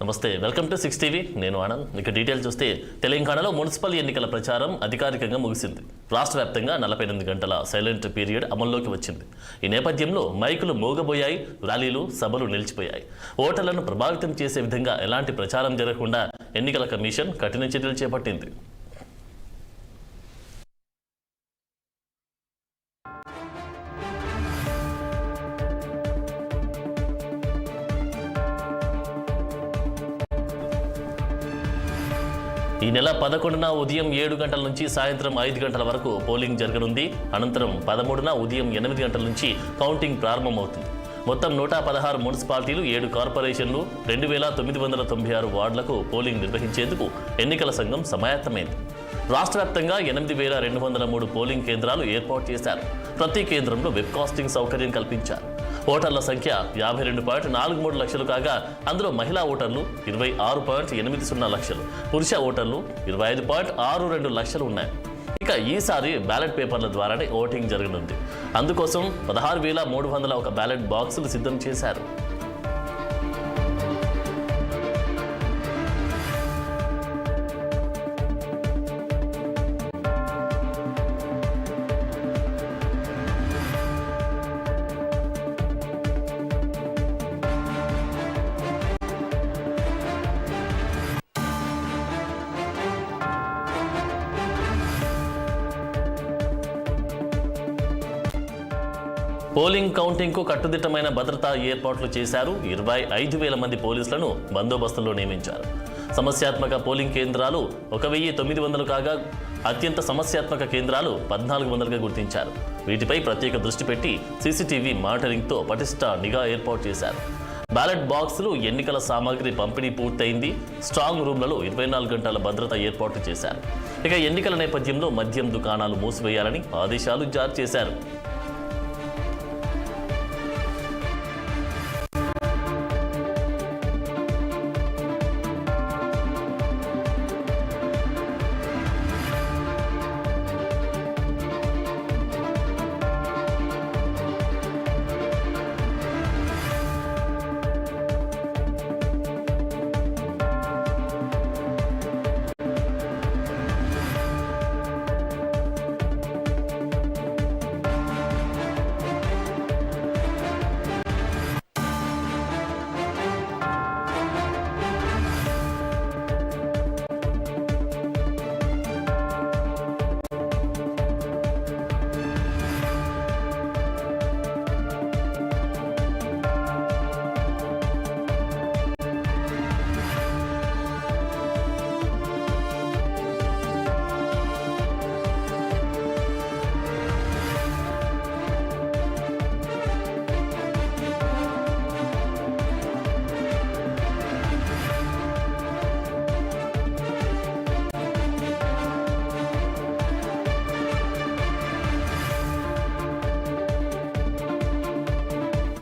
నమస్తే, welcome to 6 TV. నేను ఆనంద్. ఇక డీటెయిల్ చూస్తే తెలంగాణలో మున్సిపల్ ఎన్నికల ప్రచారం అధికారికంగా ముగిసింది. రాష్ట్ర వ్యాప్తంగా 48 గంటల సైలెంట్ పీరియడ్ అమల్లోకి వచ్చింది. ఈ నేపథ్యంలో మైకులు మోగబోయాయి, ర్యాలీలు, సభలు నిలిచిపోయాయి. ఓటర్లను ప్రభావితం చేసే విధంగా ఎలాంటి ప్రచారం జరగకుండా ఎన్నికల కమిషన్ కఠిన చర్యలు చేపట్టింది. ఈ నెల 11న ఉదయం 7 గంటల నుంచి సాయంత్రం 5 గంటల వరకు పోలింగ్ జరగనుంది. అనంతరం 13న ఉదయం 8 గంటల నుంచి కౌంటింగ్ ప్రారంభమవుతుంది. మొత్తం 116 మున్సిపాలిటీలు, 7 కార్పొరేషన్లు, 2996 వార్డులకు పోలింగ్ నిర్వహించేందుకు ఎన్నికల సంఘం సమాయత్తమైంది. రాష్ట్ర వ్యాప్తంగా 8203 పోలింగ్ కేంద్రాలు ఏర్పాటు చేశారు. ప్రతి కేంద్రంలో వెబ్కాస్టింగ్ సౌకర్యం కల్పించారు. ఓటర్ల సంఖ్య 52.43 లక్షలు కాగా అందులో మహిళా ఓటర్లు 26.80 లక్షలు, పురుష ఓటర్లు 25.62 లక్షలు ఉన్నాయి. ఇక ఈసారి బ్యాలెట్ పేపర్ల ద్వారానే ఓటింగ్ జరగనుంది. అందుకోసం 16,301 బ్యాలెట్ బాక్సులు సిద్ధం చేశారు. పోలింగ్ కౌంటింగ్కు కట్టుదిట్టమైన భద్రతా ఏర్పాట్లు చేశారు. 25,000 మంది పోలీసులను బందోబస్తులో నియమించారు. సమస్యాత్మక పోలింగ్ కేంద్రాలు 1,900 కాగా అత్యంత సమస్యాత్మక కేంద్రాలు 1,400గా గుర్తించారు. వీటిపై ప్రత్యేక దృష్టి పెట్టి సీసీటీవీ మానిటరింగ్తో పటిష్ట నిఘా ఏర్పాటు చేశారు. బ్యాలెట్ బాక్సులు, ఎన్నికల సామాగ్రి పంపిణీ పూర్తయింది. స్ట్రాంగ్ రూమ్లలో 24 గంటల భద్రత ఏర్పాటు చేశారు. ఇక ఎన్నికల నేపథ్యంలో మద్యం దుకాణాలు మూసివేయాలని ఆదేశాలు జారీ చేశారు.